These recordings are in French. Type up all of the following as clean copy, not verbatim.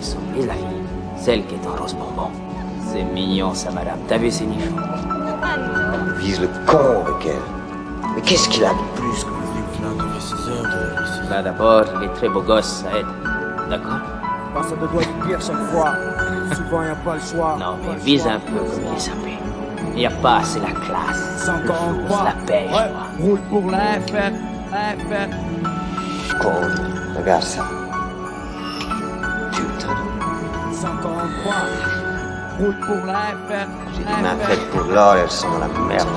connaissons. Et la fille, celle qui est en rose bonbon. C'est mignon ça, madame. T'as vu ses nichons? Il vise le con avec elle. Mais qu'est-ce qu'il a de plus? Bah d'abord, il est très beau gosse, ça aide. D'accord? Parce que ça doit être pire chaque fois. Souvent, y a pas le choix. Non, mais vise un peu comme il est sapé. Y a pas assez la classe. C'est encore un pas. La pêche, ouais. quoi. Roule pour la FF. Con, regarde ça. Putain. C'est encore un quoi. Roule pour la FF. J'ai des mains faites pour l'or, elles sont dans la merde,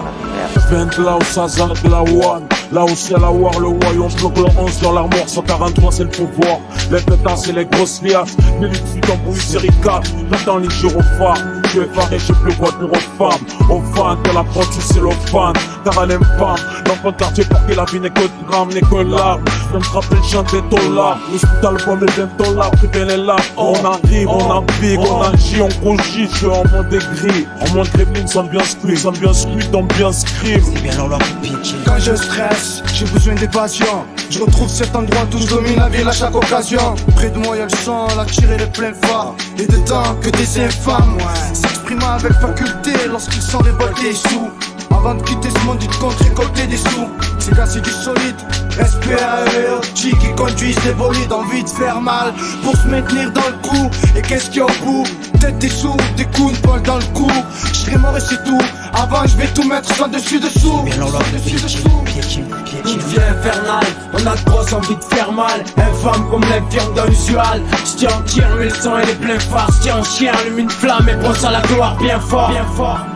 Je viens de là où ça zague la one. Là où c'est la war, le royaume bloque le 11 dans l'armoire. 143 c'est le pouvoir. Les pétards c'est les grosses liasses. Les luttes fuites en bruit série 4. J'attends les gyrophares. Je suis effaré, je sais plus quoi dire aux femmes. Aux fans de la prod, tu sais l'offane. Car elle aime femme. L'enfant de quartier pour que la vie n'est que de drame, n'est que larmes. Je viens de frapper le chant des dollars. L'hospital pomme est bientôt là. Privé les larmes. On arrive, on navigue, on agit, on rougit. Je suis en mode gris. En mode gremlin, ça bien script. Ça bien script, on bien script. C'est bien dans leur pitch. Quand je stresse, j'ai besoin d'évasion. Je retrouve cet endroit où je domine la ville à chaque occasion. Près de moi y'a le sang, la tirer les pleins phares. Et dedans que des infâmes s'expriment avec faculté lorsqu'ils sont révoltés sous. Avant de quitter ce monde, ils comptent récolter des sous. Ces gars c'est du solide. Respect à eux, qui conduisent des bolides. Envie de faire mal pour se maintenir dans le coup. Et qu'est-ce qu'il y a au bout? Peut-être des sous, des coups, une balle dans le cou. Je serai mort et c'est tout. Avant je vais tout mettre sans dessus dessous. Bien dans leur pitch. Une vie infernale, on a trop envie de faire mal. Infâme comme les viandes dans l'usual. J'tiens en tir, mais le sang elle est plein phare. J'tiens en chien, allume une flamme et pense à la gloire bien fort.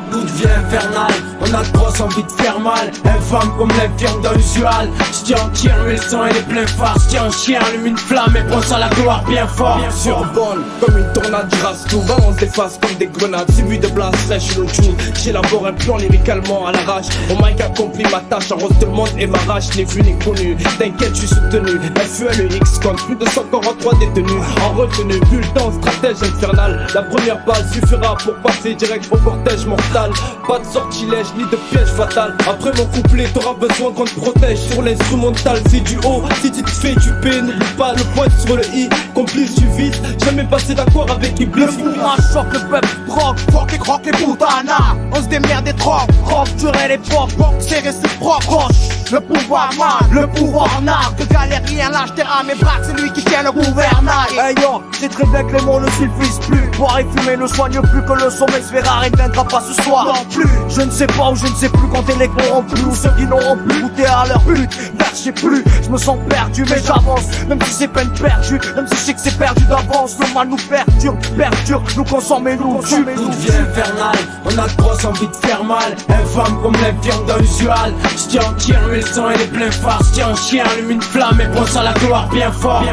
Toute vie infernale, on a trop envie de faire mal. Infâme comme les viandes dans l'usual. J'tiens en tir, mais le sang elle est plein phare. J'tiens en chien, allume une flamme et pense à la gloire bien fort. Survole comme une tornade, j'rase tout. Balance des faces comme des grenades. Suivi de blast, sèche le joue. J'élabore un plan lyricalement à l'arrache. Au mic accompli ma tâche, arrose tout le monde et ma rage. Ni vu ni connu, t'inquiète, je suis soutenu. FULEX compte plus de 143 détenus. En retenue, vu le temps, stratège infernal. La première balle suffira pour passer direct au cortège mortal. Pas de sortilège ni de piège fatal. Après mon couplet, t'auras besoin qu'on te protège. Sur l'instrumental, c'est du haut. Si tu te fais tuer, n'oublie pas le point sur le i. Complice du vide, jamais passé d'accord avec Iblis. Le mouvement choque le peuple, drogue, rock et putana. On se démerde des drogues, rock, durer les pop, c'est réciproque, roche. Le pouvoir mal, le pouvoir n'a que galérien lâche terre à mes bras, c'est lui qui tient le gouvernail. Hey yo, c'est très bien que les mots ne suffisent plus. Boire et fumer ne soigne plus que le sommeil se verra et ne viendra pas ce soir non plus. Je ne sais pas ou je ne sais plus compter les corrompus ou ceux qui n'auront plus goûté à leur but. Là je sais plus, je me sens perdu mais j'avance. Même si c'est peine perdue, même si je sais que c'est perdu d'avance. Le mal nous perdure, nous consomme et nous tue. Toute vie infernale, on a trop envie de faire mal. Infâme comme les viandes dans l'usual. J'tiens en tir, mais le sang elle est plein phare. J'tiens en chien, allume une flamme et pense à la gloire bien fort.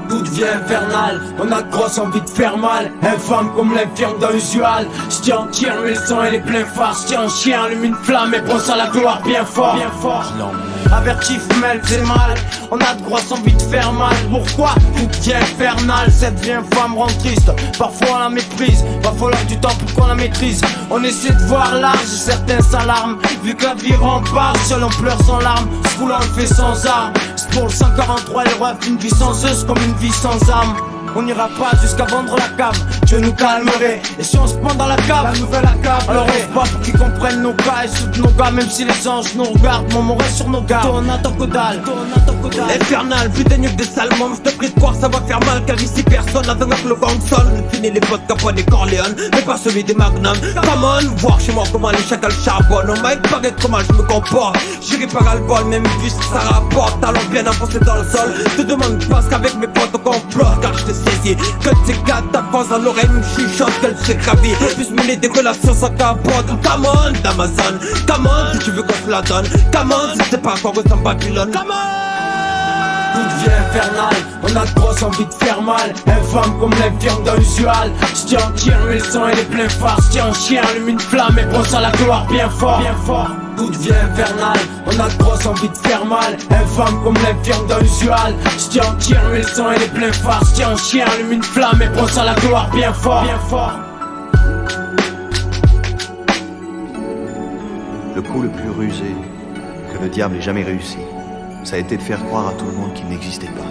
Toute vie infernale, on a trop envie de faire mal. Infâme comme les viandes dans l'usual. J'tiens en tir, mais le sang elle est plein phare. J'tiens en chien, allume une flamme et pense à la gloire bien fort. Avertif, mêle, c'est mal. On a de grosses envie de faire mal. Pourquoi? Toute vie infernale, cette vie infâme rend triste. Parfois on la méprise, va falloir du temps pour qu'on la maîtrise. On essaie de voir large, certains s'alarment. Vu que la vie rempart, seul on pleure sans larmes. Ce coup-là on le fait sans armes. C'est pour le 143, les rêves d'une vie sans eux, c'est comme une vie sans âme. On n'ira pas jusqu'à vendre la cave, Dieu nous calmerait. Et si on se prend dans la cave, la nouvelle accable. Alors on se bat pour qu'ils comprennent nos cas et soutenent nos gars. Même si les anges nous regardent, mon reste sur nos gars. Tourne à ton caudal, Infernal, putain que des salmons. Je te prie de croire ça va faire mal. Car ici personne n'a avec le gang sol. Fini les potes Capone et Corleone, mais pas celui des Magnum. Come on, voir chez moi comment les chacals charbonnent. On m'a baguette comment je me comporte. J'irai pas à le bol, même vu que ça rapporte. Talons bien enfoncés dans le sol. Te demande pas qu'avec mes potes on complote. Car je te saisis, que tes gars ta face dans l'oreille me chuchote qu'elle s'est gravée. Plus mener des relations sans capote. Come on, d'Amazon. Come on, si tu veux qu'on se la donne. Come on, si c'est pas encore ressemble Babylone. Come on. Toute vie infernale, on a trop envie de faire mal. Infâme comme les viandes dans l'usual. J'tiens en tir, mais le sang elle est plein phare. J'tiens en chien, allume une flamme et pense à la gloire bien fort. Toute vie infernale, on a trop envie de faire mal. Infâme comme les viandes dans l'usual. J'tiens en tir, mais le sang elle est plein phare. J'tiens en chien, allume une flamme et pense à la gloire bien fort. Le coup le plus rusé que le diable ait jamais réussi, ça a été de faire croire à tout le monde qu'il n'existait pas.